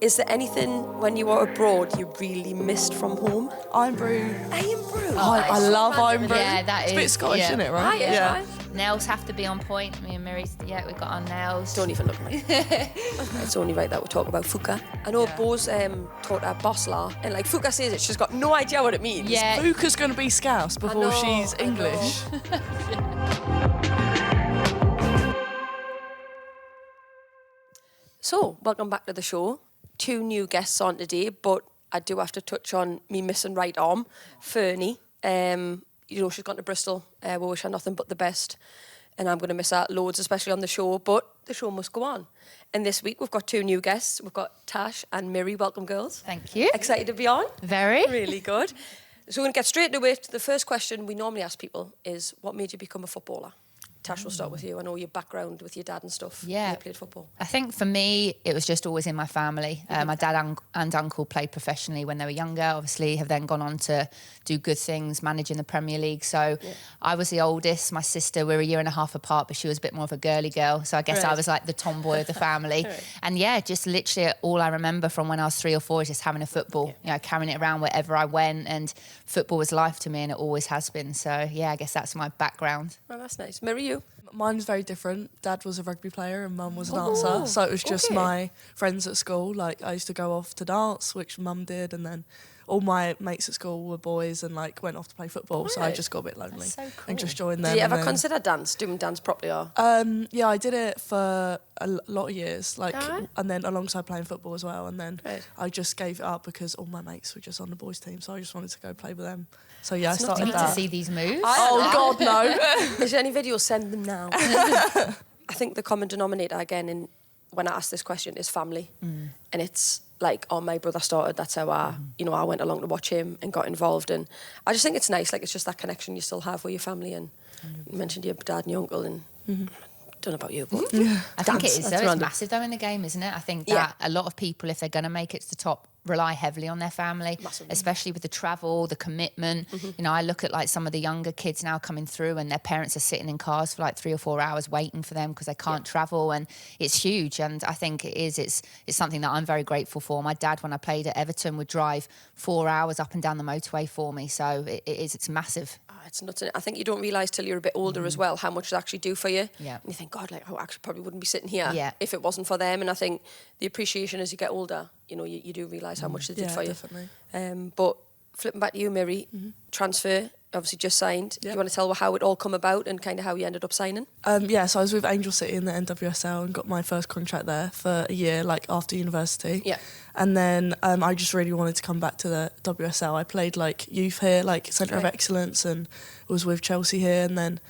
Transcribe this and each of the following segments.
Is there anything when you were abroad you really missed from home? Iron brew. Iron brew. I love iron brew. Yeah, that it's is. a bit Scottish, isn't it, right? Yeah. Nails have to be on point. Me and Miri, we got our nails. Don't even look at me. It's only right that we talk about Fuka. I know Bo's taught her Bosla, and like Fuka says it, she's got no idea what it means. Yeah. Fuka's going to be Scouse before she's English. So, welcome back to the show. 2 new guests on today, but I do have to touch on me missing right arm, Fernie. She's gone to Bristol. We wish her nothing but the best. And I'm going to miss her loads, especially on the show. But the show must go on. And this week, we've got 2 new guests. We've got Tash and Miri. Welcome, girls. Thank you. Excited to be on? Very. Really good. So we're going to get straight into it. The first question we normally ask people is, what made you become a footballer? Tash, we'll start with you. I know your background with your dad and stuff. Yeah. You played football. I think for me, it was just always in my family. My dad and uncle played professionally when they were younger, obviously have then gone on to do good things, managing the Premier League. So I was the oldest. My sister, we were a year and a half apart, but she was a bit more of a girly girl. So I guess I was like the tomboy of the family. And just literally all I remember from when I was 3 or 4 is just having a football, carrying it around wherever I went. And football was life to me, and it always has been. So, I guess that's my background. Oh, that's nice. Miri, you? Mine was very different. Dad was a rugby player and Mum was a dancer. So it was just my friends at school. Like, I used to go off to dance, which Mum did, and then all my mates at school were boys and like went off to play football. So I just got a bit lonely and just joined them. Did you ever consider doing dance properly? Or? Yeah, I did it for a lot of years, and then alongside playing football as well. And then I just gave it up because all my mates were just on the boys' team, so I just wanted to go play with them. So I started need that. to see these moves. God, no! Is there any videos? Send them now. I think the common denominator again when I ask this question is family, and it's like, my brother started. That's how I went along to watch him and got involved. And I just think it's nice. Like, it's just that connection you still have with your family. And you mentioned your dad and your uncle, and don't know about you, but I think it is. Though it's massive though in the game, isn't it? I think that a lot of people, if they're going to make it to the top, rely heavily on their family, especially with the travel, the commitment. I look at like some of the younger kids now coming through and their parents are sitting in cars for like 3 or 4 hours waiting for them because they can't travel, and it's huge. And I think it's something that I'm very grateful for. My dad, when I played at Everton, would drive 4 hours up and down the motorway for me. So it's massive. It's nuts. I think you don't realise till you're a bit older as well how much they actually do for you. Yeah. And you think, God, like, I actually probably wouldn't be sitting here if it wasn't for them. And I think the appreciation as you get older, you do realise how much they did for definitely. you. But flipping back to you, Miri, transfer, obviously just signed. Do you want to tell how it all come about and kind of how you ended up signing? So I was with Angel City in the NWSL and got my first contract there for a year, like after university. Yeah. And then I just really wanted to come back to the WSL. I played like youth here, like Centre of Excellence, and was with Chelsea here, and then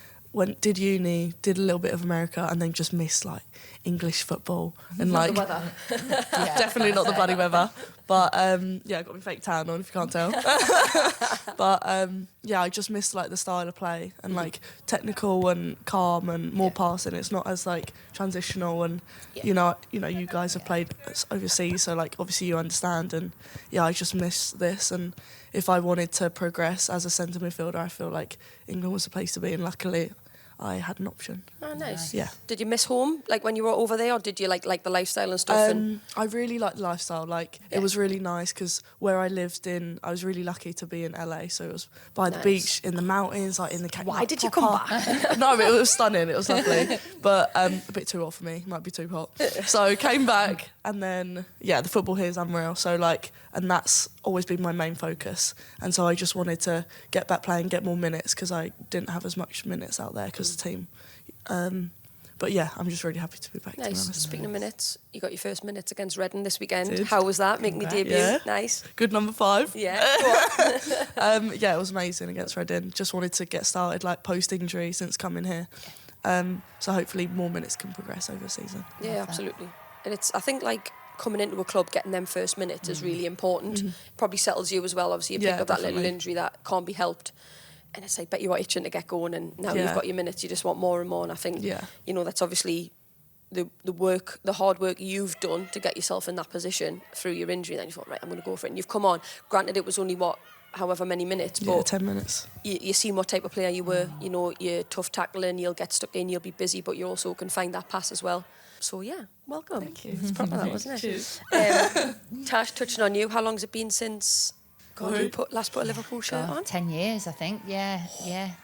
did uni, did a little bit of America, and then just missed like English football and like the weather. definitely not the bloody weather. But I got my fake tan on if you can't tell. But I just missed like the style of play and like technical and calm and more passing. It's not as like transitional, and you guys have played overseas, so like obviously you understand. And I just missed this. And if I wanted to progress as a centre midfielder, I feel like England was the place to be, and luckily I had an option. Oh, nice. Yeah. Did you miss home, like when you were over there, or did you like the lifestyle and stuff? I really liked the lifestyle. Like, it was really nice because where I lived I was really lucky to be in LA. So it was by the beach, in the mountains, like in the... Why did you come back? No, it was stunning. It was lovely. But a bit too hot for me. Might be too hot. So came back, and then, the football here is unreal. So, and that's always been my main focus. And so I just wanted to get back playing, get more minutes, because I didn't have as much minutes out there because the team... But I'm just really happy to be back. Nice. To be honest. Speaking of minutes, you got your first minutes against Reading this weekend. Did. How was that? Making your debut? Yeah. Nice. Good number 5. Yeah. Go on. It was amazing against Reading. Just wanted to get started like post-injury since coming here. So hopefully more minutes can progress over the season. Yeah, absolutely. And I think like coming into a club, getting them first minutes is really important. Probably settles you as well. Obviously, you pick up that little injury that can't be helped. And it's like, bet you are itching to get going, and now you've got your minutes, you just want more and more. And I think, that's obviously the hard work you've done to get yourself in that position through your injury. Then you thought, right, I'm going to go for it. And you've come on. Granted, it was only, however many minutes, but 10 minutes. You see what type of player you were. You're tough tackling, you'll get stuck in, you'll be busy, but you also can find that pass as well. So, welcome. Thank you. It's proper, that, wasn't it? Cheers. Tash, touching on you, how long's it been since you last put a Liverpool shirt on? 10 years, I think. Yeah.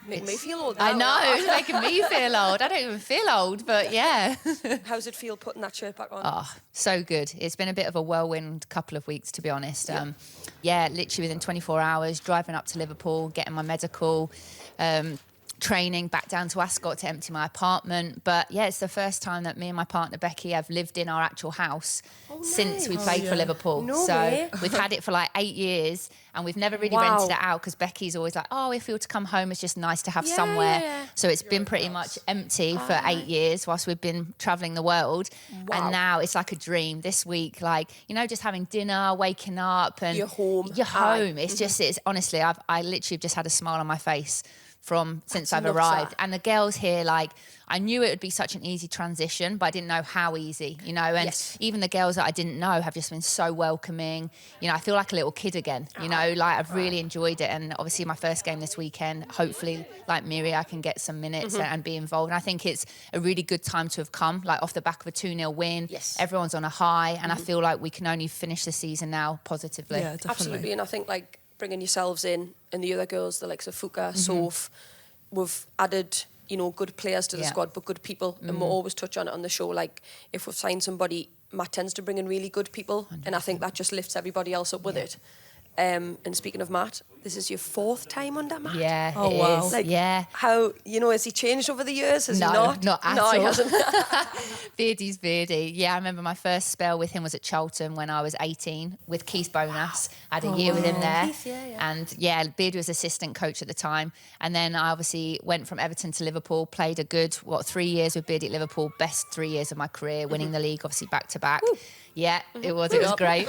Make me feel old. I know, it's making me feel old. I don't even feel old, but yeah. How's it feel putting that shirt back on? Oh, so good. It's been a bit of a whirlwind couple of weeks, to be honest. Literally within 24 hours, driving up to Liverpool, getting my medical, training back down to Ascot to empty my apartment. But yeah, it's the first time that me and my partner Becky have lived in our actual house since we played for Liverpool. We've had it for like 8 years and we've never really rented it out because Becky's always like, oh, if we were to come home, it's just nice to have somewhere. So it's been pretty much empty for 8 years whilst we've been travelling the world. And now it's like a dream. This week, like, you know, just having dinner, waking up and you're home. It's just, it's honestly, I literally have just had a smile on my face since I've arrived. And the girls here, like, I knew it would be such an easy transition, but I didn't know how easy, you know, and even the girls that I didn't know have just been so welcoming. You know, I feel like a little kid again, you know, like I've really enjoyed it. And obviously my first game this weekend, hopefully like Miri, I can get some minutes and be involved. And I think it's a really good time to have come, like off the back of a 2-0 win. Everyone's on a high and I feel like we can only finish the season now positively. Yeah, definitely. Absolutely. And I think like bringing yourselves in and the other girls, the likes of Fuka, Soph, we've added, you know, good players to the squad, but good people. And we'll always touch on it on the show. Like, if we've signed somebody, Matt tends to bring in really good people. 100%. And I think that just lifts everybody else up with it. And speaking of Matt, this is your 4th time under Matt. Yeah, oh, wow. Is. Like, yeah. How, you know, has he changed over the years? Has he not at all. He hasn't. Beardy's Beardy. Yeah, I remember my first spell with him was at Charlton when I was 18 with Keith Bonas. I had a year with him there. Keith, And Beardy was assistant coach at the time. And then I obviously went from Everton to Liverpool, played a good, 3 years with Beardy at Liverpool, best 3 years of my career, winning the league, obviously back to back. Yeah, it was great.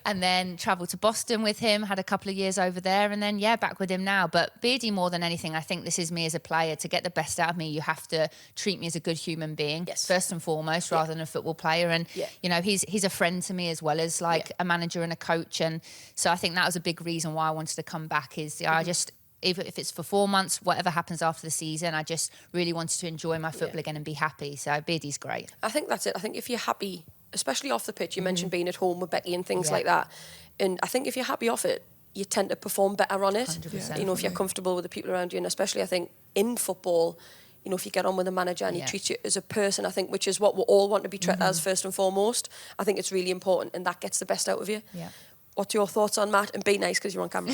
And then travelled to Boston with him, had a couple of years over there, and then, back with him now. But Beardy, more than anything, I think this is me as a player. To get the best out of me, you have to treat me as a good human being, first and foremost, rather than a football player. And, you know, he's a friend to me as well as, like, a manager and a coach. And so I think that was a big reason why I wanted to come back is I just... If it's for 4 months, whatever happens after the season, I just really wanted to enjoy my football again and be happy. So Beardy's great. I think that's it. I think if you're happy, especially off the pitch, you mentioned being at home with Becky and things like that. And I think if you're happy off it, you tend to perform better on it. 100%. You know, if you're comfortable with the people around you. And especially, I think, in football, you know, if you get on with a manager and he treats you as a person, I think, which is what we all want to be treated as first and foremost, I think it's really important and that gets the best out of you. Yeah. What's your thoughts on Matt? And be nice because you're on camera.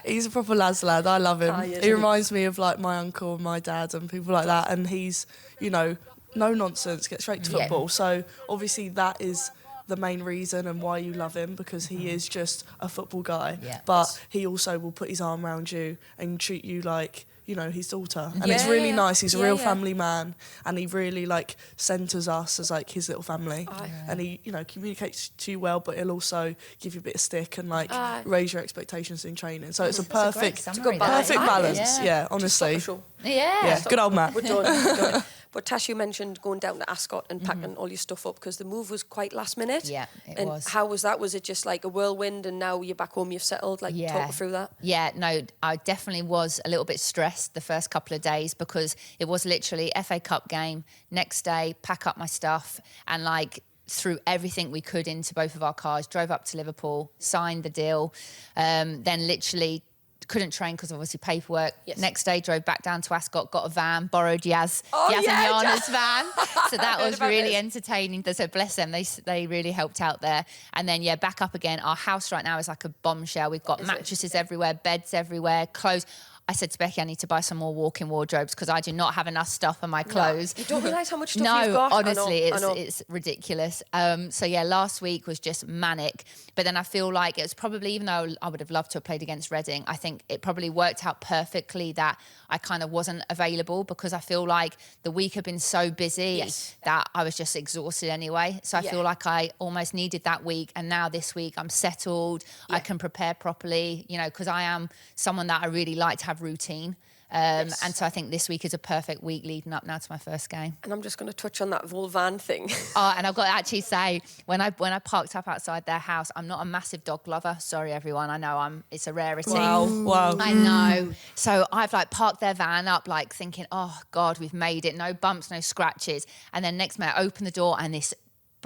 He's a proper lads lad. I love him. He reminds me of like my uncle and my dad and people like that. And he's, you know, no nonsense, get straight to football. So obviously that is the main reason and why you love him, because he is just a football guy. But he also will put his arm around you and treat you like, you know, his daughter. And it's really nice. He's a real family man, and he really, like, centres us as, like, his little family. And he, you know, communicates to you well, but he'll also give you a bit of stick and, like, raise your expectations in training. So it's a perfect balance. Yeah, honestly. Yeah, good old Matt. We're done. But Tash, you mentioned going down to Ascot and packing all your stuff up because the move was quite last minute. Yeah, it and was. How was that? Was it just like a whirlwind and now you're back home, you've settled? Like, talk me through that. Yeah, no, I definitely was a little bit stressed the first couple of days because it was literally FA Cup game, next day, pack up my stuff and like threw everything we could into both of our cars, drove up to Liverpool, signed the deal, then literally couldn't train because of obviously paperwork. Next day, drove back down to Ascot, got a van, borrowed Yaz and Yana's van. So that was really entertaining. So bless them, they really helped out there. And then, back up again. Our house right now is like a bombshell. We've got mattresses everywhere, beds everywhere, clothes. I said to Becky, I need to buy some more walk-in wardrobes because I do not have enough stuff on my clothes. You don't realise how much stuff you've got. No, honestly, it's ridiculous. So last week was just manic. But then I feel like it was probably, even though I would have loved to have played against Reading, I think it probably worked out perfectly that I kind of wasn't available because I feel like the week had been so busy that I was just exhausted anyway. So I feel like I almost needed that week. And now this week I'm settled. I can prepare properly, you know, because I am someone that I really like to have routine. And so I think this week is a perfect week leading up now to my first game. And I'm just going to touch on that whole van thing. And I've got to actually say, when I parked up outside their house, I'm not a massive dog lover. Sorry, everyone. I know it's a rarity. Wow. I know. So I've like parked their van up, like thinking, oh God, we've made it. No bumps, no scratches. And then next minute I open the door and this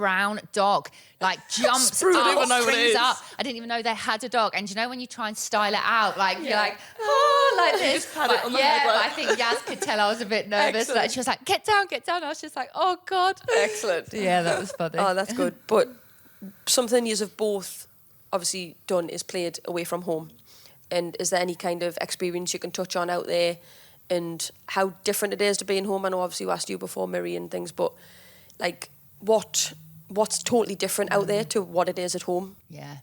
brown dog, like jumps I don't up, even know what it springs is. up. I didn't even know they had a dog. And you know when you try and style it out, like you're like, oh, like this. Pat it on the Yeah, head, but like- I think Yaz could tell I was a bit nervous. Excellent. Like she was like, get down. I was just like, oh God. Excellent. Yeah, that was funny. Oh, that's good. But something you have both obviously done is played away from home. And is there any kind of experience you can touch on out there and how different it is to being home? I know obviously we asked you before, Miri, and things, but like what's totally different out there to what it is at home? Yeah.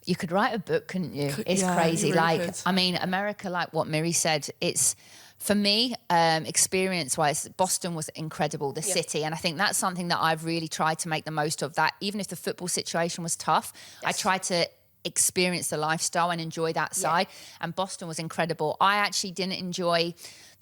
You could write a book, couldn't you? It's Yeah, crazy. you really Like, could. I mean, America, like what Miri said, it's, for me, experience-wise, Boston was incredible, the city. And I think that's something that I've really tried to make the most of, that even if the football situation was tough, I tried to experience the lifestyle and enjoy that side. And Boston was incredible. I actually didn't enjoy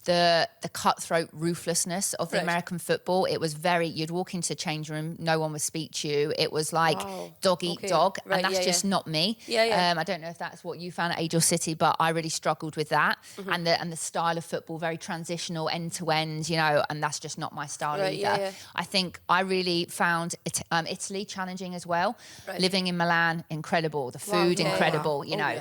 the cutthroat ruthlessness of the American football. It was very, you'd walk into a change room, no one would speak to you. It was like dog eat dog, and that's just not me. I don't know if that's what you found at Angel City, but I really struggled with that. And the style of football, very transitional, end to end, you know, and that's just not my style either. I think I really found Italy challenging as well. Living in Milan, incredible. The food, incredible. You know,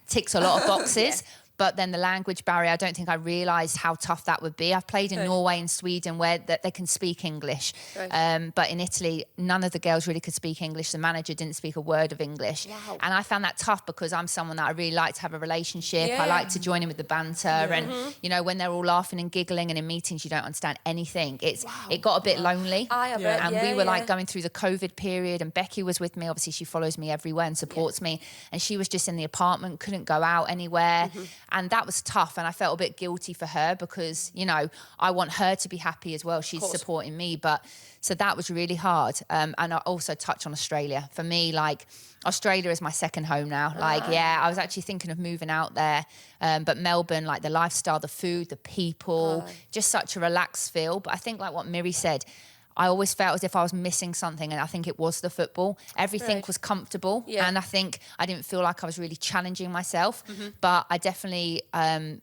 ticks a lot of boxes. But then the language barrier, I don't think I realised how tough that would be. I've played in Norway and Sweden where they can speak English. But in Italy, none of the girls really could speak English. The manager didn't speak a word of English. And I found that tough because I'm someone that I really like to have a relationship. I like to join in with the banter. And, you know, when they're all laughing and giggling and in meetings, you don't understand anything. It got a bit lonely. And we were like going through the COVID period, and Becky was with me. Obviously, she follows me everywhere and supports me. And she was just in the apartment, couldn't go out anywhere. And that was tough, and I felt a bit guilty for her because, you know, I want her to be happy as well. She's supporting me, but so that was really hard. And I also touch on Australia. For me, like, Australia is my second home now. Like, I was actually thinking of moving out there, but Melbourne, like the lifestyle, the food, the people, just such a relaxed feel. But I think like what Miri said, I always felt as if I was missing something, and I think it was the football. Everything was comfortable, and I think I didn't feel like I was really challenging myself, but I definitely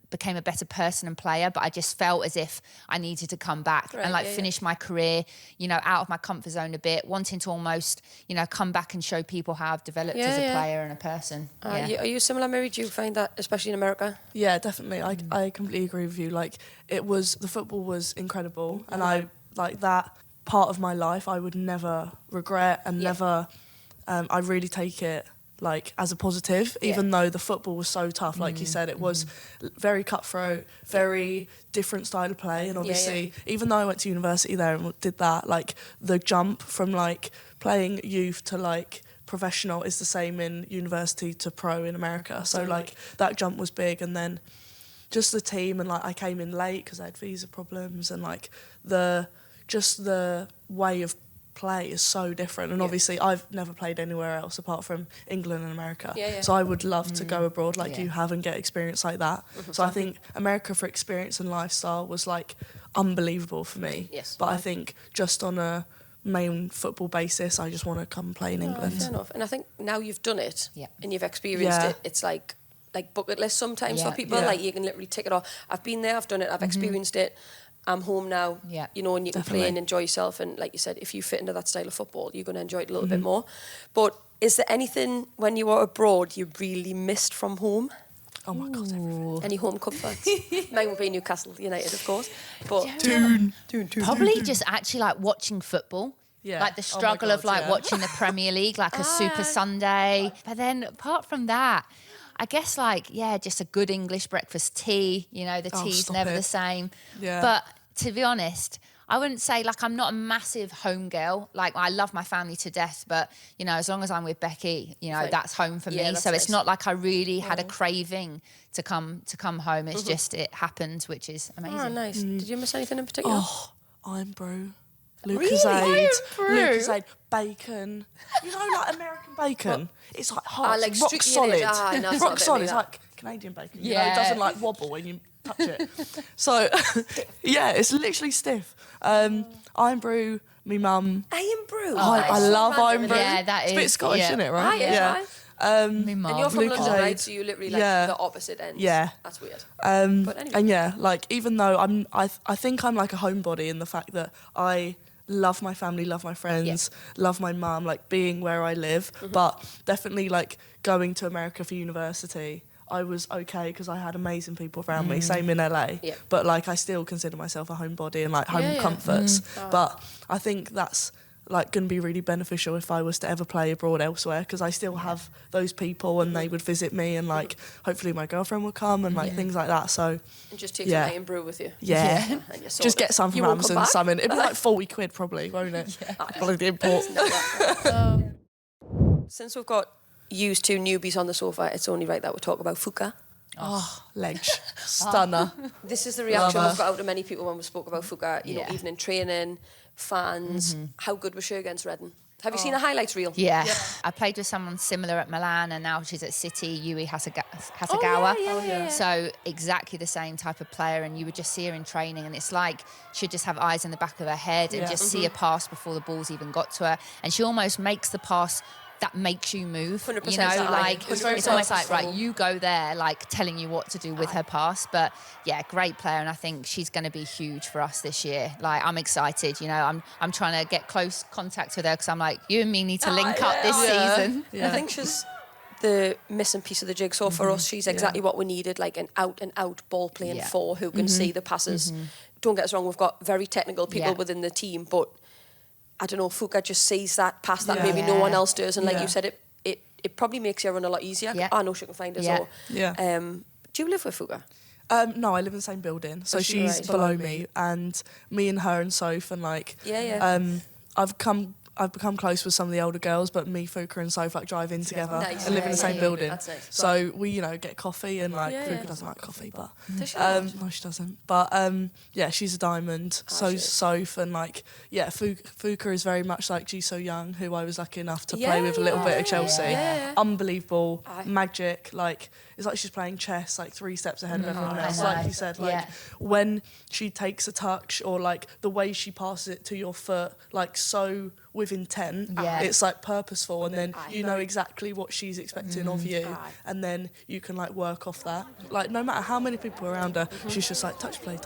became a better person and player, but I just felt as if I needed to come back and like finish my career, you know, out of my comfort zone a bit, wanting to almost, you know, come back and show people how I've developed as a player and a person. Are you similar, Miri? Do you find that, especially in America? Yeah, definitely. I completely agree with you. Like, the football was incredible, and I like that part of my life I would never regret, and never I really take it like as a positive, even though the football was so tough. Like you said, it was very cutthroat, very different style of play, and obviously even though I went to university there and did that, like the jump from like playing youth to like professional is the same in university to pro in America. So like that jump was big, and then just the team, and like I came in late because I had visa problems, and like the way of play is so different. And obviously I've never played anywhere else apart from England and America. So I would love to go abroad like you have and get experience like that. So I think America for experience and lifestyle was like unbelievable for me. But I think just on a main football basis, I just want to come play in England. Fair enough. And I think now you've done it and you've experienced it, it's like bucket list sometimes for people. Like you can literally tick it off. I've been there, I've done it, I've experienced it. I'm home now, you know, and you can play and enjoy yourself. And like you said, if you fit into that style of football, you're going to enjoy it a little bit more. But is there anything when you were abroad you really missed from home? Oh my God, everything. Any home comforts? Mine would be Newcastle United, of course. But Probably just actually like watching football. Like the struggle of like watching the Premier League, like a Super Sunday. But then apart from that, I guess like, just a good English breakfast tea. You know, the tea's never the same. But to be honest, I wouldn't say like I'm not a massive home girl. Like I love my family to death, but you know, as long as I'm with Becky, you know, that's home for me. So it's not like I really had a craving to come home. It's just it happened, which is amazing. Oh, nice. Did you miss anything in particular? Oh, Iron Brew. Lucozade, bacon. You know, like American bacon. It's like hard, like it's rock solid. No, it's rock solid. It's like like Canadian bacon. You know, it doesn't like wobble when you touch it. So, it's literally stiff. Iron Brew, me mum. Iron Brew. I love Iron Brew. Yeah, that is. It's a bit Scottish, isn't it, right? Me mum. And you're from London, Lucozade. right? So you literally like the opposite ends. Yeah. That's weird. And but anyway. like even though I think I'm like a homebody in the fact that I love my family, love my friends, love my mum, like being where I live. But definitely like going to America for university, I was okay because I had amazing people around me. Same in LA. Yeah. But like I still consider myself a homebody and like home comforts. But I think that's like going to be really beneficial if I was to ever play abroad elsewhere, because I still have those people and they would visit me, and like hopefully my girlfriend will come and like things like that. So And just take some night and brew with you. yeah. And you're Just sorted. get some from You won't come Amazon, back? salmon. It'd be like 40 quid probably, won't it? Probably the import. Since we've got used two newbies on the sofa, it's only right that we talk about Fuka. Oh, legs. Stunner. This is the reaction Love we've got out of many people when we spoke about Fuka, you know, even in training, fans. How good was she against Reading? Have you seen a highlights reel? Yeah. I played with someone similar at Milan, and now she's at City, Yui Hasegawa. So exactly the same type of player, and you would just see her in training, and it's like she'd just have eyes in the back of her head and just see a pass before the ball's even got to her, and she almost makes the pass that makes you move, 100% you know, like it's almost like, right, you go there, like telling you what to do with her pass. But yeah, great player, and I think she's going to be huge for us this year. Like, I'm excited, you know, I'm trying to get close contact with her, because I'm like, you and me need to link up this season. I think she's the missing piece of the jigsaw for us. She's exactly what we needed, like an out-and-out ball-playing four who can see the passes. Don't get us wrong, we've got very technical people within the team, but I don't know, Fuka just sees that pass that maybe no one else does, and like you said, it probably makes your run a lot easier. I know she can find us all. Do you live with Fuka? No, I live in the same building, so she's below me, and me and her and Soph, and like I've become close with some of the older girls, but me, Fuka and Soph like drive in together and live in the same building. That's nice. So we, you know, get coffee, and like Fuka doesn't like coffee, but Does she no, she doesn't. But yeah, she's a diamond. So Soph, and like Fuka is very much like Ji So Young, who I was lucky enough to play with a little bit at Chelsea. Unbelievable, magic. Like, it's like she's playing chess, like 3 steps ahead of everyone else. Like you said, like when she takes a touch, or like the way she passes it to your foot, like so with intent, it's like purposeful, and then you know exactly what she's expecting of you, and then you can like work off that. Like, no matter how many people are around her, she's just like touch play.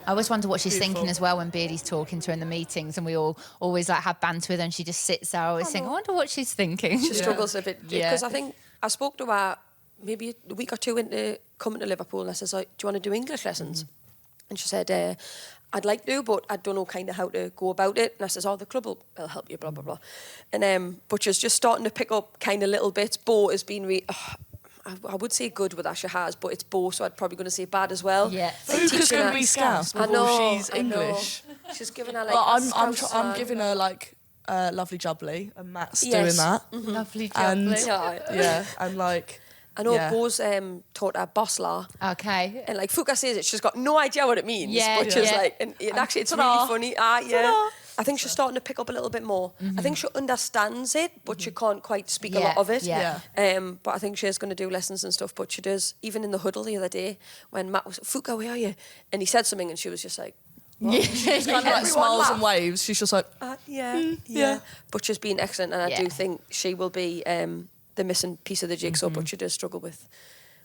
I always wonder what she's thinking as well when Beardy's talking to her in the meetings, and we all always like have banter with her, and she just sits there always thinking, I wonder what she's thinking. She struggles a bit, because I think I spoke to her maybe a week or two into coming to Liverpool, and I said, do you want to do English lessons? And she said, I'd like to, but I don't know kind of how to go about it. And I says, the club will help you, blah, blah, blah. And but she's just starting to pick up kind of little bits. Bo has been I would say good with her, she has, but it's Bo, so I'd probably going to say bad as well. Yeah. Fuka's going to be Scouse before she's English. She's giving her like I'm giving her like lovely jubbly, and Matt's doing that. Lovely And jubbly. and like I know Bo's taught her Boslar. Okay. And like Fuka says it, she's got no idea what it means. Yeah, But she's like, and actually it's really funny. I think she's starting to pick up a little bit more. I think she understands it, but she can't quite speak a lot of it. But I think she's going to do lessons and stuff, but she does. Even in the huddle the other day, when Matt was, Fuka, where are you? And he said something, and she was just like, what? she's kind of like smiles and waves. She's just like, But she's been excellent, and I do think she will be the missing piece of the jigsaw, but she does struggle with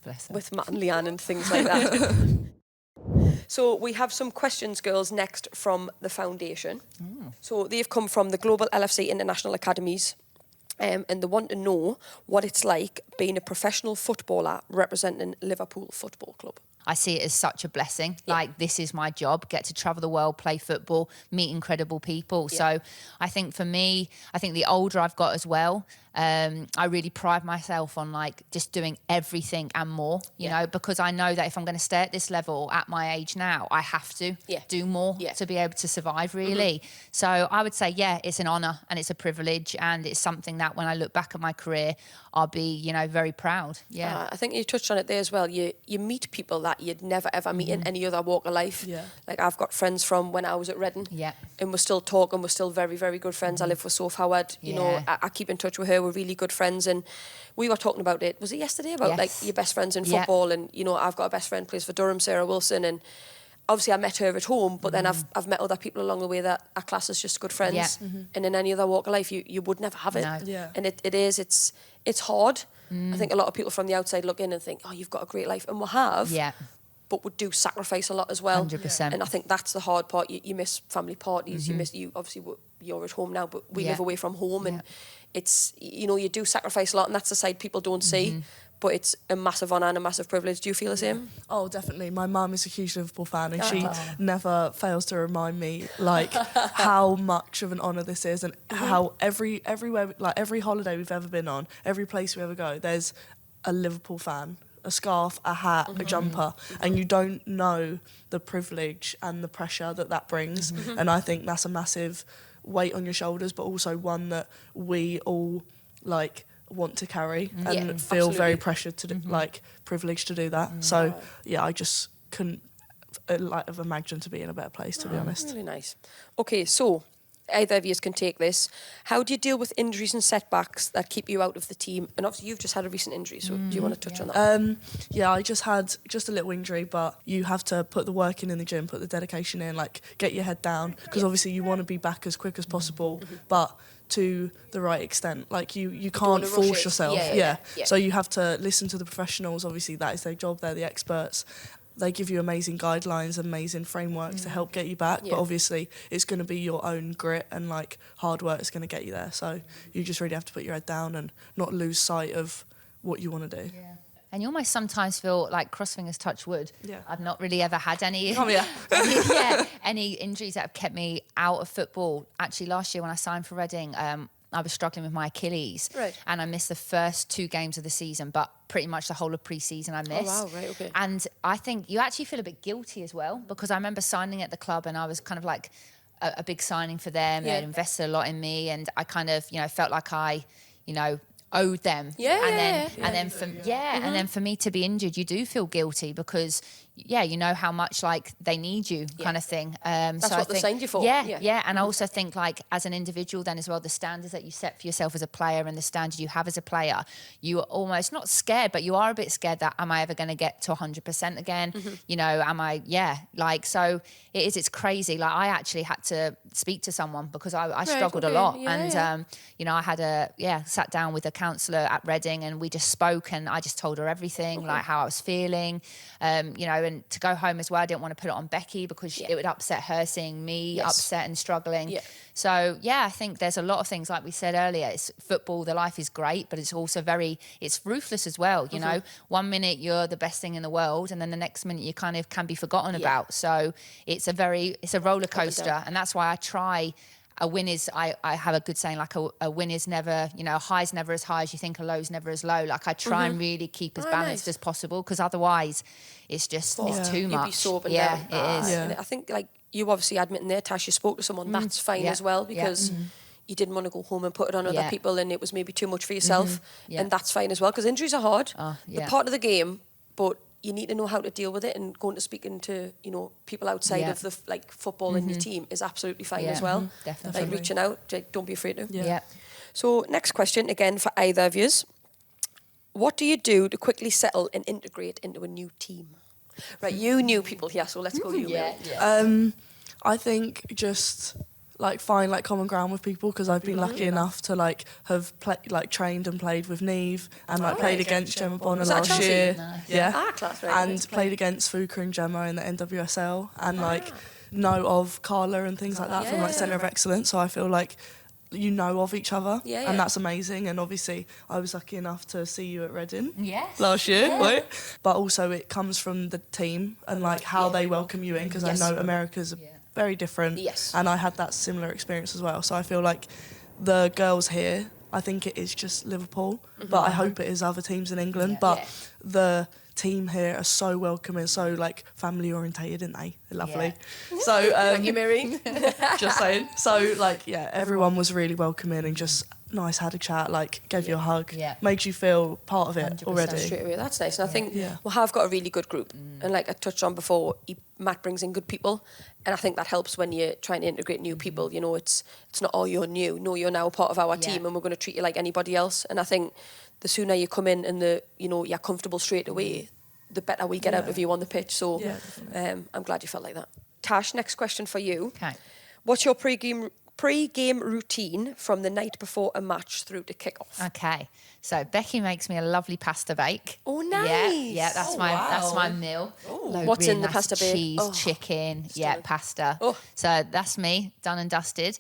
Matt and Leanne and things like that. So we have some questions, girls, next from the foundation. So they've come from the Global LFC International Academies, and they want to know what it's like being a professional footballer representing Liverpool Football Club. I see it as such a blessing. Like, this is my job, get to travel the world, play football, meet incredible people. So I think for me, I think the older I've got as well, I really pride myself on like just doing everything and more, you know, because I know that if I'm going to stay at this level at my age now, I have to do more to be able to survive, really. So I would say, it's an honour and it's a privilege, and it's something that when I look back at my career, I'll be, you know, very proud. I think you touched on it there as well. You meet people that you'd never ever meet in any other walk of life. Like, I've got friends from when I was at Reading, and we're still talking. We're still very, very good friends. I live with Soph Howard. You know, I keep in touch with her. We're really good friends, and we were talking about it. Was it yesterday about like your best friends in football? And you know, I've got a best friend plays for Durham, Sarah Wilson, and obviously I met her at home, but then I've met other people along the way that our class is just good friends. And in any other walk of life, you would never have it. And it's hard. I think a lot of people from the outside look in and think, oh, you've got a great life, and we have. but would do sacrifice a lot as well. 100%. And I think that's the hard part. You miss family parties. You obviously you're at home now, but we live away from home, and it's, you know, you do sacrifice a lot, and that's the side people don't see. But it's a massive honour and a massive privilege. Do you feel the same? Oh, definitely. My mum is a huge Liverpool fan, and she never fails to remind me like how much of an honour this is, and how everywhere, like every holiday we've ever been on, every place we ever go, there's a Liverpool fan, a scarf, a hat, a jumper, and you don't know the privilege and the pressure that brings. And I think that's a massive weight on your shoulders, but also one that we all like want to carry and feel very pressured to do, like privileged to do that. So yeah, I just couldn't like have imagined to be in a better place, to be honest. Really nice. Okay, so either of you can take this. How do you deal with injuries and setbacks that keep you out of the team? And obviously you've just had a recent injury, so do you want to touch on that? Yeah, I just had a little injury, but you have to put the work in the gym, put the dedication in, like get your head down, because obviously you want to be back as quick as possible, but to the right extent. Like you can't force yourself. Yeah. So you have to listen to the professionals. Obviously that is their job, they're the experts. They give you amazing guidelines, amazing frameworks to help get you back, but obviously it's going to be your own grit and like hard work is going to get you there. So you just really have to put your head down and not lose sight of what you want to do. Yeah. And you almost sometimes feel like, cross fingers, touch wood. Yeah. I've not really ever had any any injuries that have kept me out of football. Actually, last year when I signed for Reading, I was struggling with my Achilles, and I missed the first 2 games of the season, but pretty much the whole of pre-season I missed. Oh, wow, right, okay. And I think you actually feel a bit guilty as well, because I remember signing at the club and I was kind of like a big signing for them. They'd invested a lot in me, and I kind of, you know, felt like I, you know, owed them. And then for me to be injured, you do feel guilty, because you know how much like they need you, kind of thing. That's what they signed you for. And I also think like as an individual then as well, the standards that you set for yourself as a player and the standard you have as a player, you are almost not scared, but you are a bit scared that, am I ever going to get to 100% again? You know, am I, so it's crazy. Like I actually had to speak to someone because I struggled a lot. You know, I had sat down with a counsellor at Reading, and we just spoke, and I just told her everything, like how I was feeling, you know, and to go home as well, I didn't want to put it on Becky because it would upset her seeing me upset and struggling. So, I think there's a lot of things, like we said earlier, it's football, the life is great, but it's also it's ruthless as well, you know. 1 minute you're the best thing in the world, and then the next minute you kind of can be forgotten about. So it's a roller coaster, and that's why I try. A win is, I have a good saying, like a win is never, you know, a high's never as high as you think, a low's never as low. Like I try and really keep as balanced as possible, because otherwise it's just, it's too much. You'd be so up and down. It is. Yeah. And I think like you obviously admitting there, Tash, you spoke to someone, that's fine as well, because you didn't want to go home and put it on other people, and it was maybe too much for yourself, and that's fine as well, because injuries are hard. They're part of the game, but you need to know how to deal with it, and going to speaking to, you know, people outside of the like football in your team is absolutely fine as well. Definitely. Like reaching out, don't be afraid to. Yeah. So next question, again for either of yous. What do you do to quickly settle and integrate into a new team? Right, you new people here, so let's go you. I think just like find like common ground with people, because I've been lucky enough to like have trained and played with Neve, and like played against Gemma Bonner last year. Nice. Class, right. And played against Fuka and Gemma in the NWSL, and like know of Carla and things like that from like Centre of Excellence. So I feel like you know of each other, and that's amazing. And obviously I was lucky enough to see you at Reading last year, but also it comes from the team and like how they welcome you in, because I know America's very different, and I had that similar experience as well. So I feel like the girls here, I think it is just Liverpool, but I hope it is other teams in England, but the team here are so welcoming, so like family orientated, aren't they? They're lovely. So thank you, Miri. Just saying. So like everyone was really welcoming and just nice, had a chat, like gave you a hug, made you feel part of it 100%. already. Straight away, that's nice. And I think we have got a really good group, and like I touched on before, Matt brings in good people, and I think that helps when you're trying to integrate new people. You know, it's not, oh, you're new. No, you're now part of our team, and we're going to treat you like anybody else. And I think the sooner you come in and you're comfortable straight away, the better we get out of you on the pitch. So I'm glad you felt like that. Tash, next question for you. Okay. What's your pre-game Pre-game routine from the night before a match through to kick-off. Okay, so Becky makes me a lovely pasta bake. Oh, nice. Yeah, that's my meal. What's in the pasta bake? Cheese, chicken, pasta. Oh. So that's me, done and dusted.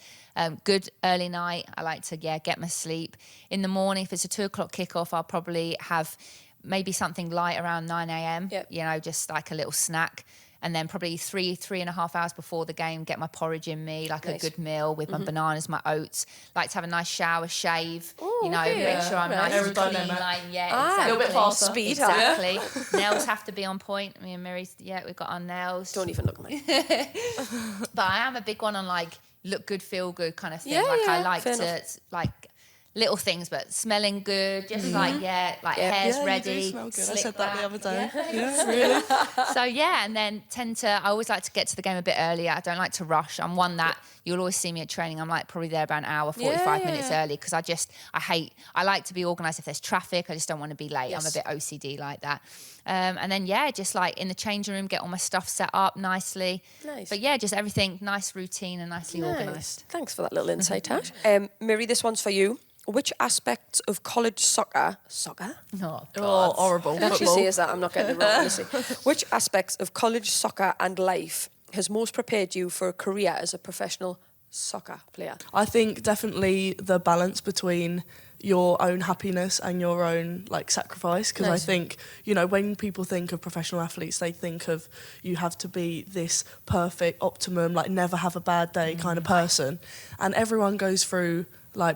Good early night. I like to get my sleep. In the morning, if it's a 2 o'clock kickoff, I'll probably have maybe something light around 9 a.m. Yep. You know, just like a little snack. And then probably 3.5 hours before the game, get my porridge in me, like a good meal with my bananas, my oats. Like to have a nice shower, shave, make sure I'm nice and clean. A little bit faster. Speed. Exactly. Nails have to be on point. Me and Miri, we've got our nails. Don't even look at me. But I am a big one on like look good, feel good kind of thing. Yeah, I like fair to enough. like little things, but smelling good, just hair's ready. You do smell good. I slick said that the back. other day. Yeah. Really. So and then I always like to get to the game a bit earlier. I don't like to rush. I'm one that you'll always see me at training. I'm like probably there about an hour, 45 minutes early because I like to be organised. If there's traffic, I just don't want to be late. Yes. I'm a bit OCD like that. And then just like in the changing room, get all my stuff set up nicely. Nice. But just everything nice routine and nicely organised. Thanks for that little insight, Tash. Miri, this one's for you. Which aspects of college soccer? Oh, Oh, horrible. It actually Football. says that. I'm not getting it wrong, honestly. Which aspects of college soccer and life has most prepared you for a career as a professional soccer player? I think definitely the balance between your own happiness and your own sacrifice, because Nice. I think when people think of professional athletes, they think of you have to be this perfect optimum, never have a bad day kind of person, and everyone goes through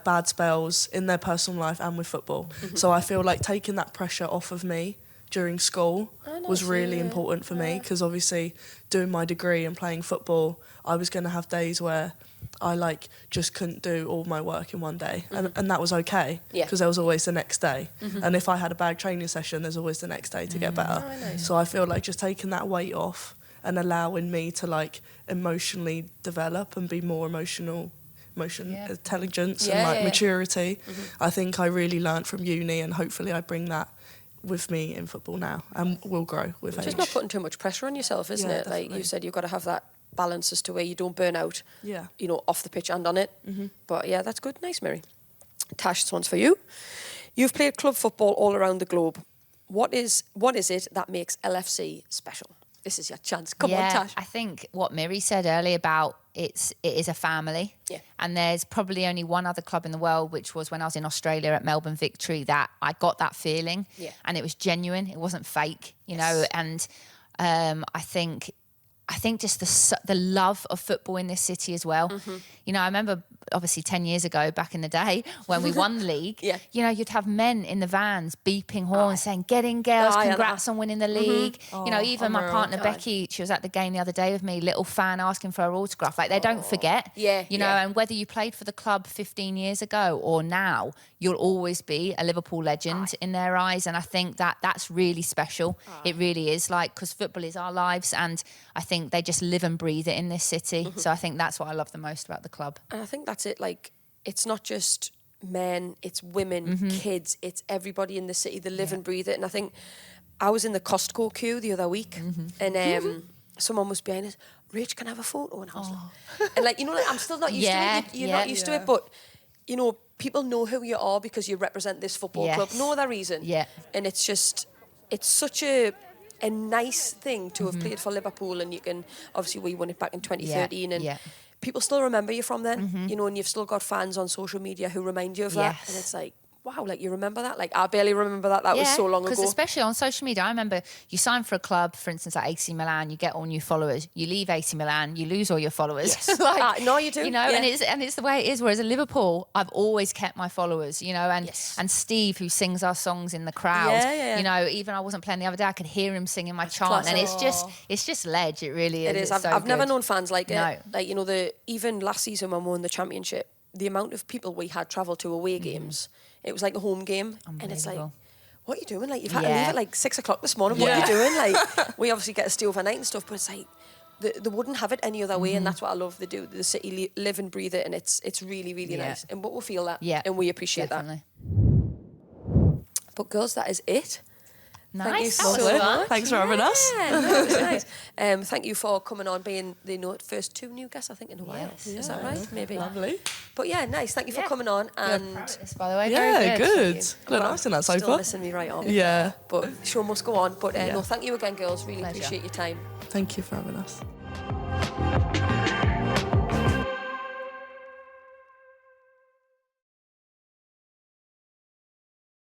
bad spells in their personal life and with football. So I feel like taking that pressure off of me during school was really important for me, because obviously doing my degree and playing football, I was going to have days where I just couldn't do all my work in one day, and that was okay, because there was always the next day. And if I had a bad training session, there's always the next day to get better. So I feel like just taking that weight off and allowing me to emotionally develop and be more emotion intelligence and maturity. I think I really learnt from uni, and hopefully I bring that with me in football now and will grow with age. Just not putting too much pressure on yourself, isn't it? Definitely. Like you said, you've got to have that balance as to where you don't burn out, off the pitch and on it. But that's good. Nice, Miri. Tash, this one's for you. You've played club football all around the globe. What is it that makes LFC special? This is your chance. Come on, Tash. I think what Miri said earlier about it is a family. Yeah. And there's probably only one other club in the world, which was when I was in Australia at Melbourne Victory, that I got that feeling. Yeah. And it was genuine. It wasn't fake, know. And I think just the love of football in this city as well. I remember obviously 10 years ago, back in the day, when we won the league, you'd have men in the vans beeping horns saying, "Get in, girls, congrats on winning the league." Even my partner Becky, she was at the game the other day with me, little fan asking for her autograph. They don't forget. And whether you played for the club 15 years ago or now, you'll always be a Liverpool legend in their eyes. And I think that's really special. It really is, because football is our lives, and I think they just live and breathe it in this city. So I think that's what I love the most about the club. And I think that's it. It's not just men, it's women, kids, it's everybody in the city. They live and breathe it. And I think I was in the Costco queue the other week, and someone was behind us. Rach, can I have a photo? And I was like, and I'm still not used to it. You're not used to it, but people know who you are because you represent this football club. No other reason. Yeah. And it's such a nice thing to have played for Liverpool, and you can obviously we won it back in 2013 and people still remember you from then, and you've still got fans on social media who remind you of that, and it's like, wow, you remember that? I barely remember that. That was so long ago. Because especially on social media, I remember you sign for a club, for instance, like AC Milan, you get all new followers. You leave AC Milan, you lose all your followers. Yes. No, you do. And it's the way it is. Whereas at Liverpool, I've always kept my followers, and Steve, who sings our songs in the crowd, even I wasn't playing the other day, I could hear him singing my chant. And it's just ledge. It really is. It is. I've never known fans like it. Even last season when we won the championship, the amount of people we had travel to away games, it was like a home game, and it's like, what are you doing? You've had to leave at 6 o'clock this morning. What are you doing? We obviously get to stay overnight and stuff, but it's like they wouldn't have it any other way, and that's what I love. They do. The city live and breathe it, and it's really, really nice. And we'll feel that, and we appreciate that. But girls, that is it. Nice. Thank you That was Lovely. fun. Thanks for having us. Yeah, no, it was nice. Thank you for coming on, being the first 2 new guests, I think, in a while. Yes. Is that right? Maybe. Lovely. But yeah, nice. Thank you for coming on. And Proud of this, by the way. Yeah, Very good. Look nice in that still sofa. missing me right on. Yeah. But show must go on. But Yeah. no, thank you again, girls. Really Pleasure. appreciate your time. Thank you for having us.